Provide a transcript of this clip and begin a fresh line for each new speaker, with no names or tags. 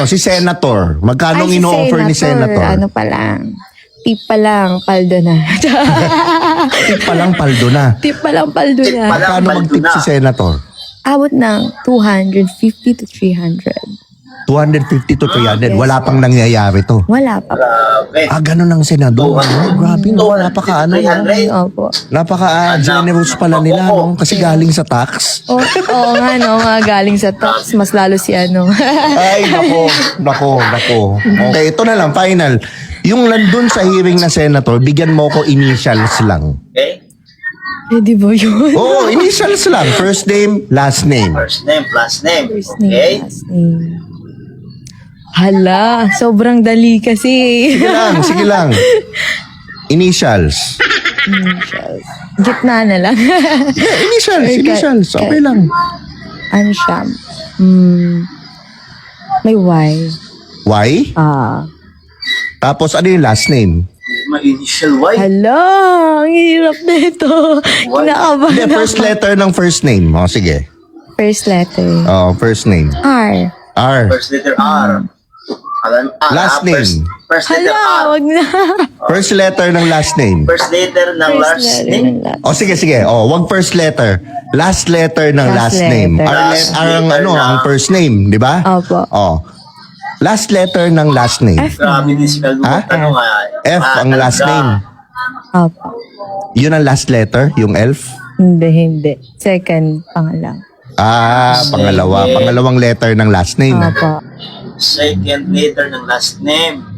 Si Senator. Magkano
Ay, si
ino-offer ni Senator?
Ano pa lang. Tip pa lang, paldo na.
Tip pa lang, paldo na.
Tip pa lang, paldo na.
Magkano mag-tip si Senator?
Abot ng 250 to 300.
250 to 300.
Yes.
Wala pang nangyayari to.
Wala pa.
Grabe.
Ganun ang senador. Grabe, no? Napaka
Opo.
generous pala nila, no? Kasi galing sa tax.
Oo nga, no? Mga galing sa tax. Mas lalo si
Ay, nako. Okay, ito na lang, final. Yung nandun sa hearing na senator, bigyan mo ko initials lang.
Okay?
Di ba yun?
Oo, initials lang. First name, last name.
First name, last name.
First
Okay?
name, last name. Hala, sobrang dali kasi.
Sige lang. Initials.
Initials. Gitna na lang.
Initials. Okay lang.
Ano siya? May Y.
Y? Tapos ano yung last name?
May initial Y.
Hala, ang hirap na ito. Kinakabahan
Hindi, first letter ng first name. Sige.
First letter.
First name.
R.
R.
First letter R.
Last name.
First letter
Hala,
R.
wag na.
First letter ng last name.
First letter ng last name.
Sige. Wag first letter. Last letter ng last
Last
name.
letter.
Ang first name, di ba?
Opo.
Last letter ng last name.
F
Grabe
naman.
din si Calvo.
Ha?
Ano nga?
F ang last name.
Opo.
Yun ang last letter, yung elf?
Hindi. Second, pangalaw.
Pangalawa. Pangalawang letter ng last name.
Opo.
Second letter ng last name.